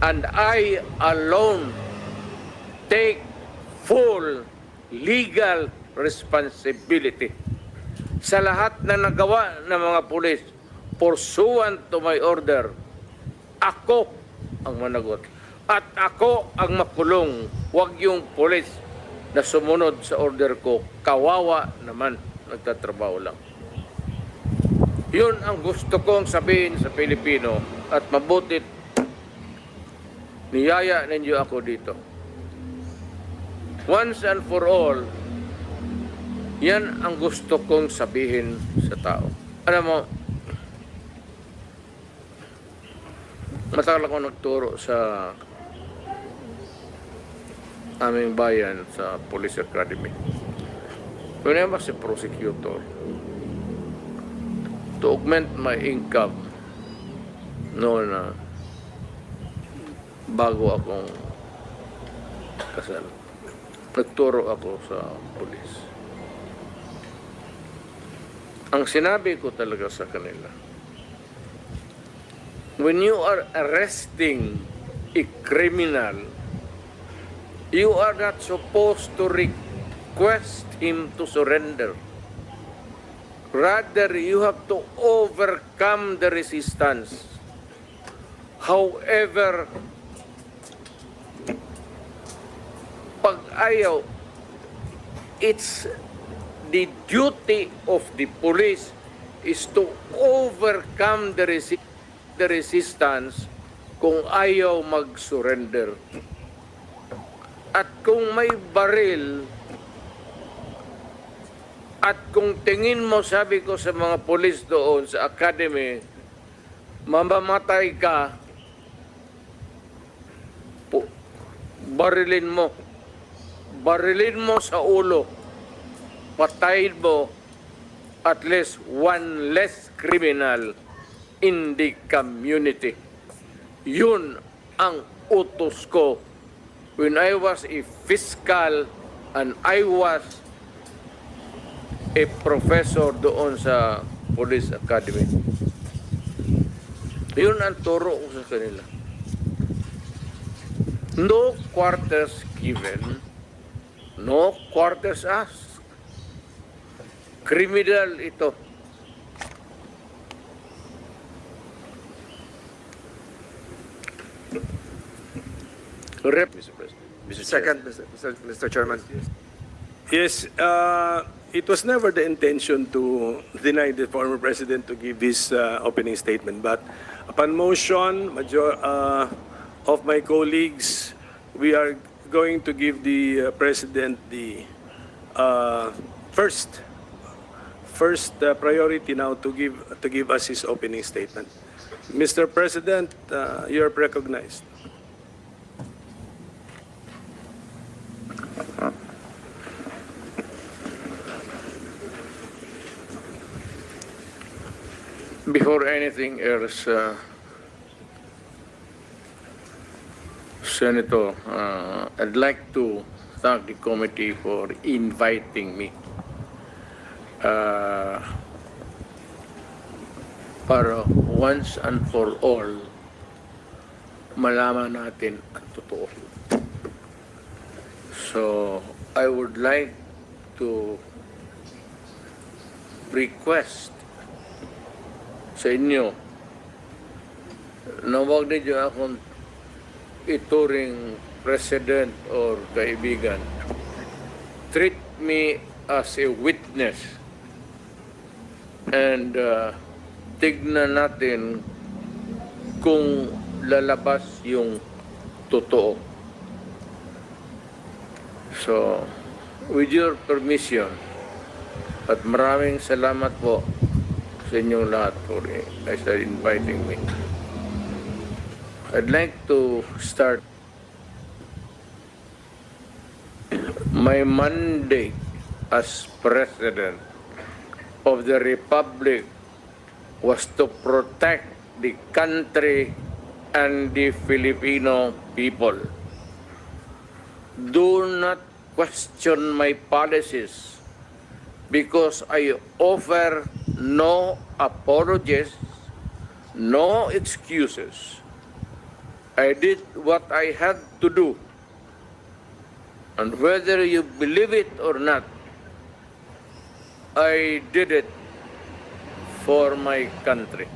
and I alone take full legal responsibility sa lahat na nagawa ng mga pulis pursuant to my order. Ako ang managot at ako ang makulong, wag yung pulis na sumunod sa order ko. Kawawa naman, nagtatrabaho lang. Yun ang gusto kong sabihin sa Pilipino at mabutit niyaya ninyo ako dito. Once and for all, yan ang gusto kong sabihin sa tao. Alam mo, matagal ako nagturo sa aming bayan sa Police Academy. When I was a prosecutor, to augment my income noon na bago akong kasal, nagturo ako sa pulis. Ang sinabi ko talaga sa kanila, when you are arresting a criminal, you are not supposed to request him to surrender. Rather, you have to overcome the resistance. However, pag ayaw, it's the duty of the police is to overcome the resistance kung ayaw mag-surrender. At kung may baril, at kung tingin mo, sabi ko sa mga pulis doon sa academy, mamamatay ka, barilin mo sa ulo, patayin mo at least one less criminal in the community. Yun ang utos ko when I was a fiscal and I was a professor doon sa Police Academy. Yun ang turo ko sa kanila. No quarters given, no quarters asked. Criminal ito. Mr. President. Second, Mr. Chairman. Yes, it was never the intention to deny the former president to give his opening statement. But upon motion of my colleagues, we are going to give the president the first priority now to give us his opening statement. Mr. President, you are recognized. Before anything else, Senator, I'd like to thank the committee for inviting me para once and for all malaman natin ang totoo. So, I would like to request sa inyo na huwag ninyo akong ituring president or kaibigan. Treat me as a witness and tignan natin kung lalabas yung totoo. So, with your permission, at maraming salamat po sa inyong lahat for inviting me. I'd like to start my mandate as President of the Republic was to protect the country and the Filipino people. Do not question my policies because I offer no apologies, no excuses, I did what I had to do. And whether you believe it or not, I did it for my country.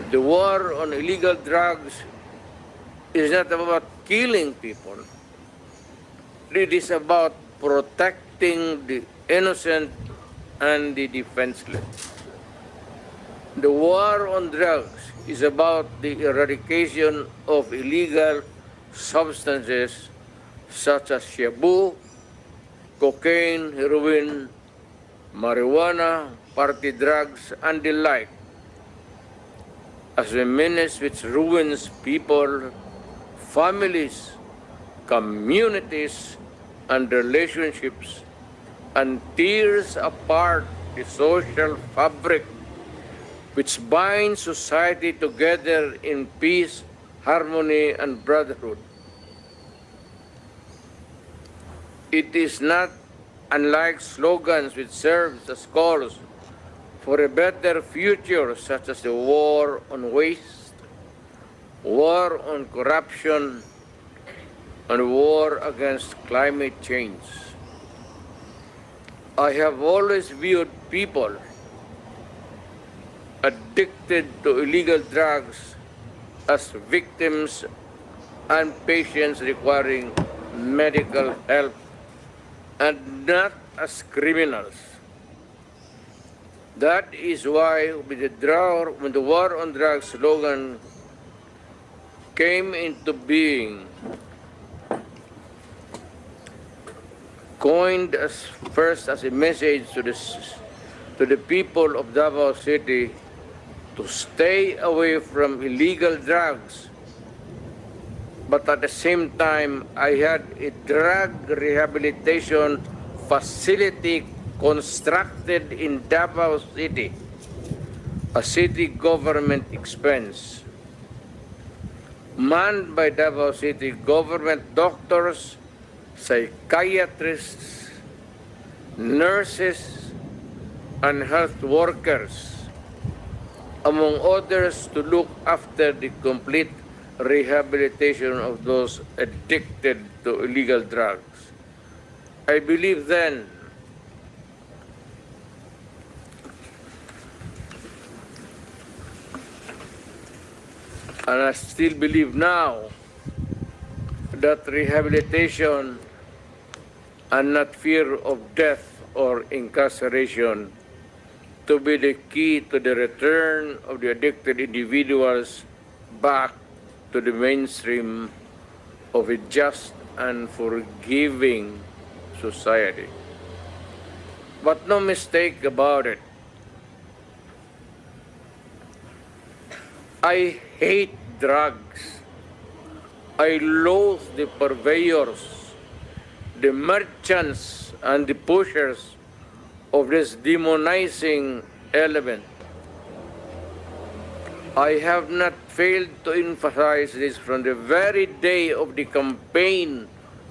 The war on illegal drugs is not about killing people. It is about protecting the innocent and the defenseless. The war on drugs is about the eradication of illegal substances such as shabu, cocaine, heroin, marijuana, party drugs, and the like, as a menace which ruins people, families, communities, and relationships, and tears apart the social fabric which binds society together in peace, harmony, and brotherhood. It is not unlike slogans which serve as calls for a better future, such as the war on waste, war on corruption, and war against climate change. I have always viewed people addicted to illegal drugs as victims and patients requiring medical help, and not as criminals. That is why when the war on drugs slogan came into being, coined as first as a message to the people of Davao City to stay away from illegal drugs. But at the same time, I had a drug rehabilitation facility constructed in Davao City, a city government expense, manned by Davao City government doctors, psychiatrists, nurses, and health workers, among others, to look after the complete rehabilitation of those addicted to illegal drugs. I believe then and I still believe now that rehabilitation and not fear of death or incarceration to be the key to the return of the addicted individuals back to the mainstream of a just and forgiving society. But no mistake about it, I hate drugs. I loathe the purveyors, the merchants, and the pushers of this demonizing element. I have not failed to emphasize this from the very day of the campaign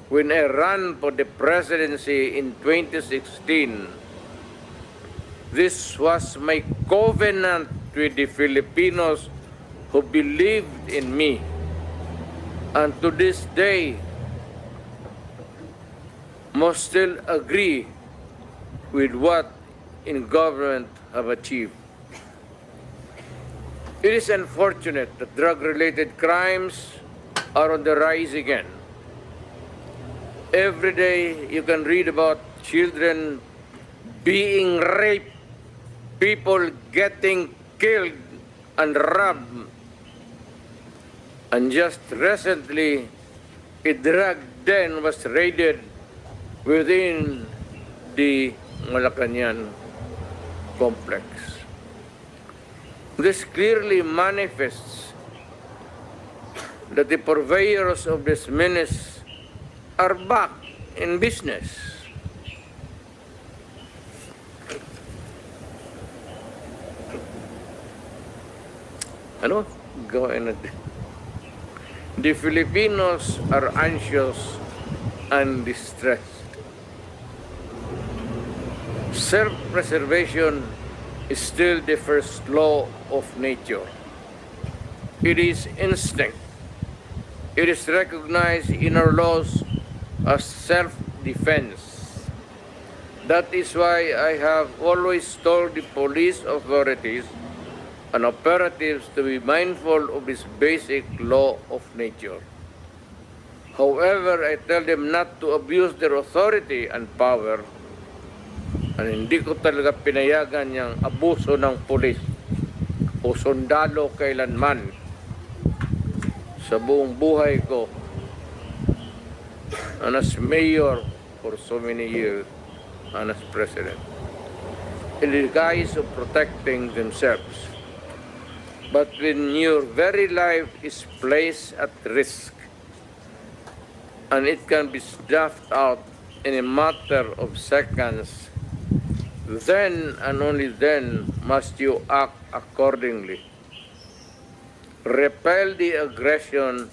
when I ran for the presidency in 2016. This was my covenant with the Filipinos who believed in me. And to this day, must still agree with what in government have achieved. It is unfortunate that drug-related crimes are on the rise again. Every day you can read about children being raped, people getting killed and robbed. And just recently, a drug den was raided within the Malacañang complex. This clearly manifests that the purveyors of this menace are back in business. Ano? Gawin natin. The Filipinos are anxious and distressed. Self-preservation is still the first law of nature. It is instinct. It is recognized in our laws as self-defense. That is why I have always told the police authorities and operatives to be mindful of this basic law of nature. However, I tell them not to abuse their authority and power, and hindi ko talaga pinayagan yung abuso ng pulis o sundalo kailanman sa buong buhay ko and as mayor for so many years and as president, in the guise of protecting themselves. But when your very life is placed at risk and it can be snuffed out in a matter of seconds, then and only then must you act accordingly. Repel the aggression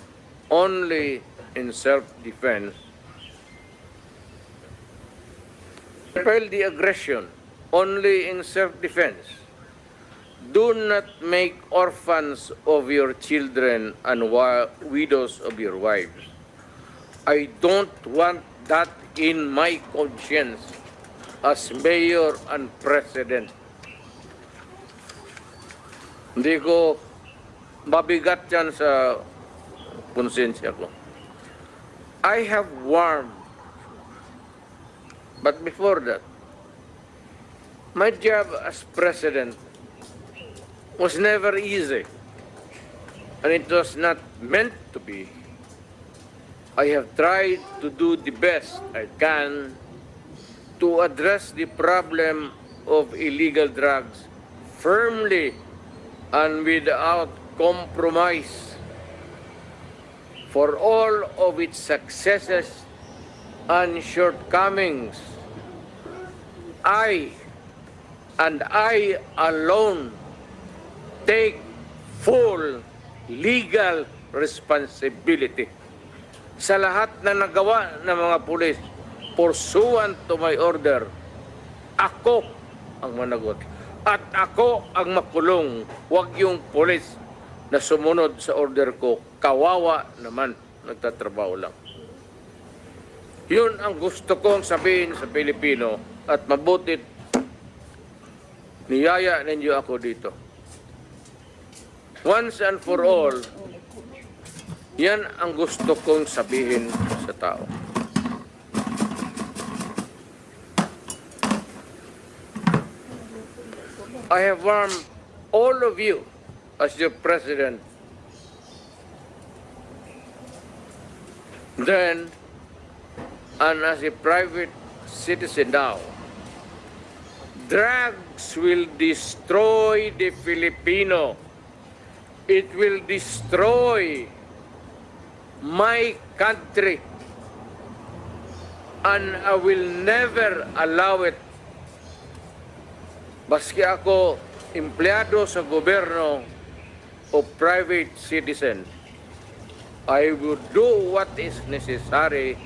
only in self-defense. Repel the aggression only in self-defense. Do not make orphans of your children and widows of your wives. I don't want that in my conscience as mayor and president. Hindi ko mabigat yan sa konsensya ko. I have warned, but before that, my job as president was never easy, and it was not meant to be. I have tried to do the best I can to address the problem of illegal drugs firmly and without compromise. For all of its successes and shortcomings, I alone take full legal responsibility sa lahat na nagawa ng mga pulis pursuant to my order. Ako ang managot at ako ang makulong, wag yung pulis na sumunod sa order ko. Kawawa naman, nagtatrabaho lang. Yun ang gusto kong sabihin sa Pilipino at mabutit niyaya ninyo ako dito. Once and for all, yan ang gusto kong sabihin sa tao. I have warned all of you as your president then and as a private citizen now. Drugs will destroy the Filipino. It will destroy my country, and I will never allow it. Baski ako empleyado sa gobyerno o private citizen, I will do what is necessary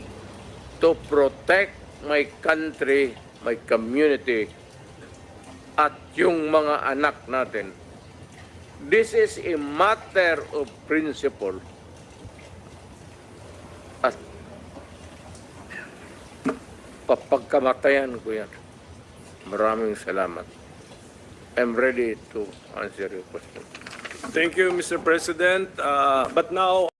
to protect my country, my community, at yung mga anak natin. This is a matter of principle. At papagkamatayan ko yan. Maraming salamat. I'm ready to answer your question. Thank you, Mr. President. But now,